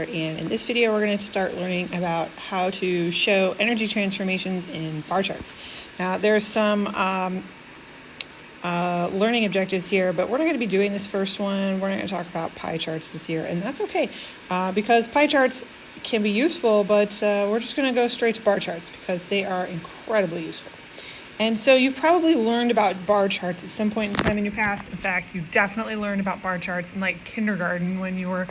And in this video, we're going to start learning about how to show energy transformations in bar charts. Now, there's some learning objectives here, but we're not going to be doing this first one. We're not going to talk about pie charts this year, and that's okay, because pie charts can be useful, but we're just going to go straight to bar charts because they are incredibly useful. And so you've probably learned about bar charts at some point in time in your past. In fact, you definitely learned about bar charts in like kindergarten when you were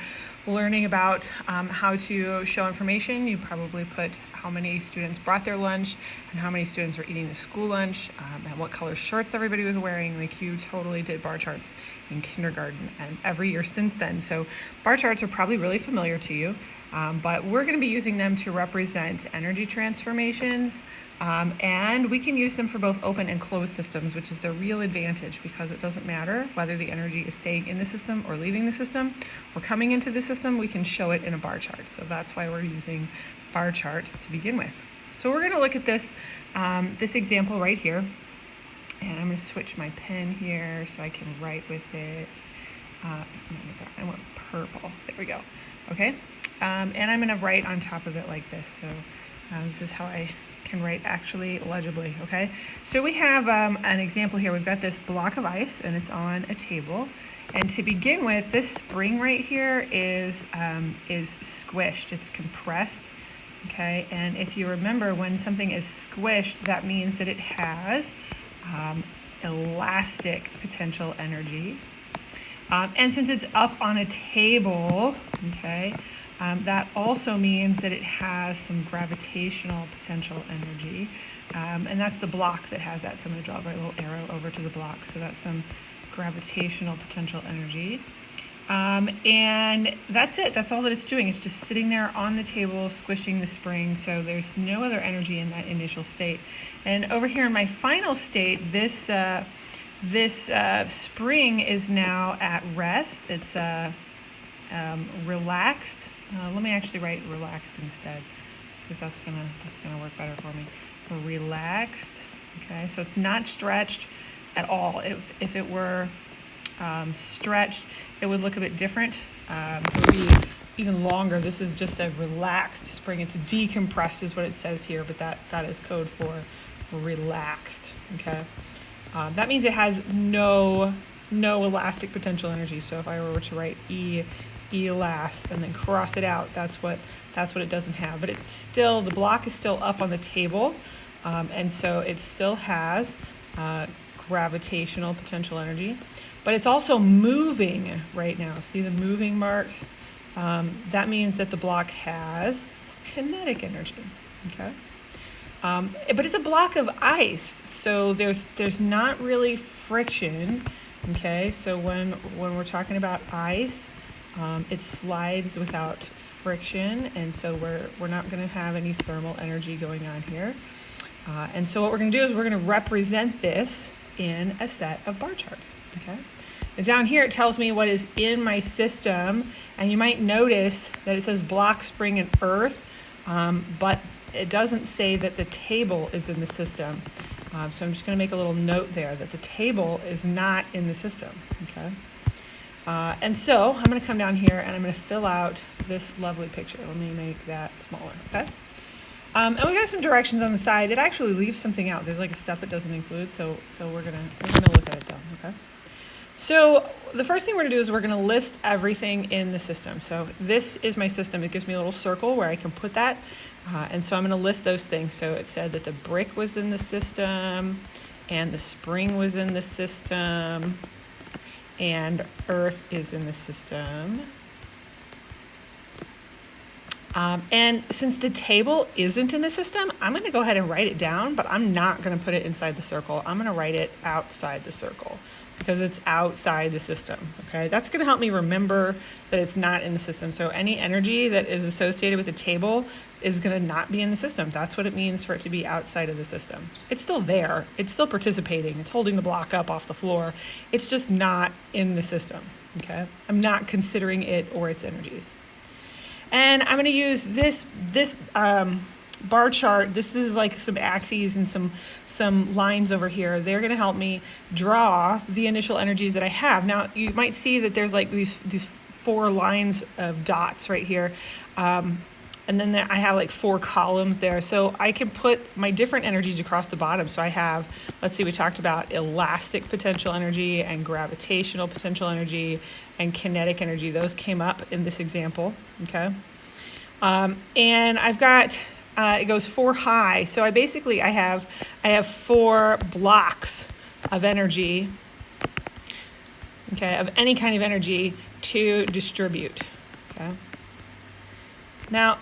learning about how to show information. You probably put how many students brought their lunch and how many students were eating the school lunch and what color shirts everybody was wearing. Like, you totally did bar charts in kindergarten and every year since then. So bar charts are probably really familiar to you, but we're going to be using them to represent energy transformations. And we can use them for both open and closed systems, which is the real advantage, because it doesn't matter whether the energy is staying in the system or leaving the system or coming into the system. We can show it in a bar chart. So that's why we're using bar charts to begin with. So we're going to look at this example right here. And I'm going to switch my pen here so I can write with it. I want purple. There we go. Okay. And I'm going to write on top of it like this. So this is how I can write actually legibly. Okay, so we have an example here. We've got this block of ice and it's on a table, and to begin with, this spring right here is squished. It's compressed. Okay, and if you remember, when something is squished, that means that it has elastic potential energy, and since it's up on a table, okay, that also means that it has some gravitational potential energy, and that's the block that has that. So I'm going to draw my little arrow over to the block. So that's some gravitational potential energy, and that's it. That's all that it's doing. It's just sitting there on the table, squishing the spring. So there's no other energy in that initial state. And over here in my final state, this spring is now at rest. It's relaxed. Let me actually write relaxed instead, because that's gonna work better for me. Relaxed. Okay, so it's not stretched at all. If it were stretched, it would look a bit different. It would be even longer. This is just a relaxed spring. It's decompressed is what it says here, but that is code for relaxed. Okay, that means it has no elastic potential energy. So if I were to write elast and then cross it out, that's what it doesn't have. But it's still, the block is still up on the table, and so it still has gravitational potential energy, but it's also moving right now. See the moving marks? That means that the block has kinetic energy. Okay, but it's a block of ice, so there's not really friction. Okay, so when we're talking about ice, it slides without friction, and so we're not going to have any thermal energy going on here. And so what we're going to do is we're going to represent this in a set of bar charts. Okay, and down here it tells me what is in my system, and you might notice that it says block, spring, and earth, but it doesn't say that the table is in the system. So I'm just going to make a little note there that the table is not in the system. Okay. And so I'm going to come down here and I'm going to fill out this lovely picture. Let me make that smaller. Okay. And we got some directions on the side. It actually leaves something out. There's like a step it doesn't include. So we're gonna look at it though. Okay. So the first thing we're gonna do is we're gonna list everything in the system. So this is my system. It gives me a little circle where I can put that. And so I'm going to list those things. So it said that the brick was in the system, and the spring was in the system, and earth is in the system. And since the table isn't in the system, I'm going to go ahead and write it down, but I'm not going to put it inside the circle. I'm going to write it outside the circle because it's outside the system. Okay, that's going to help me remember that it's not in the system. So any energy that is associated with the table is going to not be in the system. That's what it means for it to be outside of the system. It's still there. It's still participating. It's holding the block up off the floor. It's just not in the system. Okay, I'm not considering it or its energies. And I'm going to use this bar chart. This is like some axes and some lines over here. They're going to help me draw the initial energies that I have. Now you might see that there's like these 4 lines of dots right here. And then I have like 4 columns there. So I can put my different energies across the bottom. So I have, let's see, we talked about elastic potential energy and gravitational potential energy and kinetic energy. Those came up in this example, okay? And I've got, it goes 4 high. So I have 4 blocks of energy, okay, of any kind of energy to distribute, okay? Now,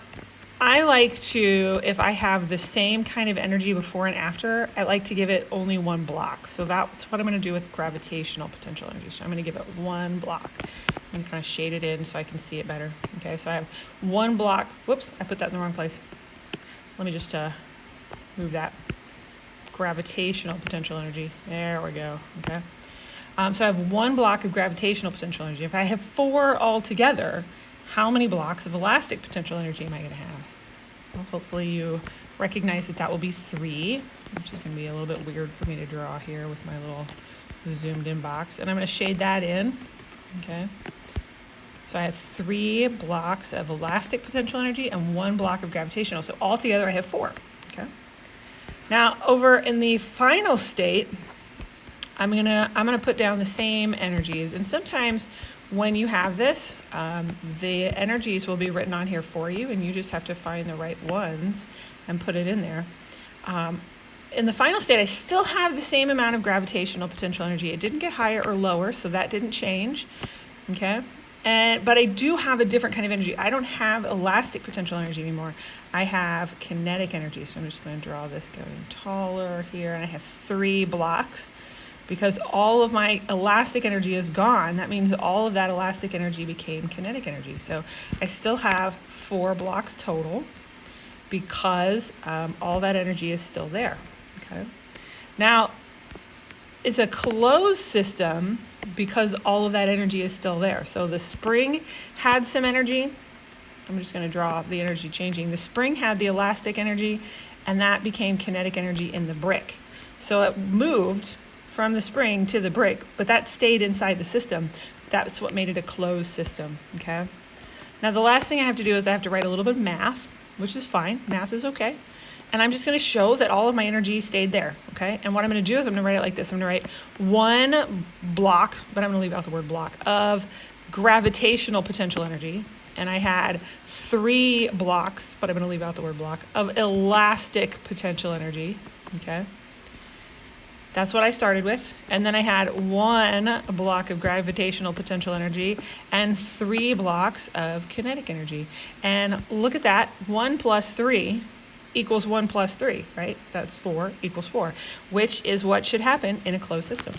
I like to, if I have the same kind of energy before and after, I like to give it only 1 block. So that's what I'm going to do with gravitational potential energy. So I'm going to give it 1 block. I'm going to kind of shade it in so I can see it better. Okay, so I have 1 block. Whoops, I put that in the wrong place. Let me just move that. Gravitational potential energy. There we go. Okay. So I have 1 block of gravitational potential energy. If I have 4 altogether, how many blocks of elastic potential energy am I going to have? Well, hopefully you recognize that that will be 3, which is going to be a little bit weird for me to draw here with my little zoomed in box. And I'm going to shade that in, okay? So I have 3 blocks of elastic potential energy and 1 block of gravitational. So altogether I have 4, okay? Now over in the final state, I'm gonna put down the same energies. And sometimes when you have this, the energies will be written on here for you, and you just have to find the right ones and put it in there. In the final state, I still have the same amount of gravitational potential energy. It didn't get higher or lower, so that didn't change, okay? But I do have a different kind of energy. I don't have elastic potential energy anymore. I have kinetic energy, so I'm just going to draw this going taller here, and I have 3 blocks. Because all of my elastic energy is gone, that means all of that elastic energy became kinetic energy. So I still have 4 blocks total because all that energy is still there, okay? Now, it's a closed system because all of that energy is still there. So the spring had some energy. I'm just going to draw the energy changing. The spring had the elastic energy, and that became kinetic energy in the brick. So it moved from the spring to the brick, but that stayed inside the system. That's what made it a closed system, okay? Now the last thing I have to do is I have to write a little bit of math, which is fine. Math is okay. And I'm just going to show that all of my energy stayed there, okay? And what I'm going to do is I'm going to write it like this. I'm going to write 1 block, but I'm going to leave out the word block, of gravitational potential energy. And I had 3 blocks, but I'm going to leave out the word block, of elastic potential energy, okay? That's what I started with. And then I had 1 block of gravitational potential energy and 3 blocks of kinetic energy. And look at that, 1 plus 3 equals 1 plus 3, right? That's 4 equals 4, which is what should happen in a closed system.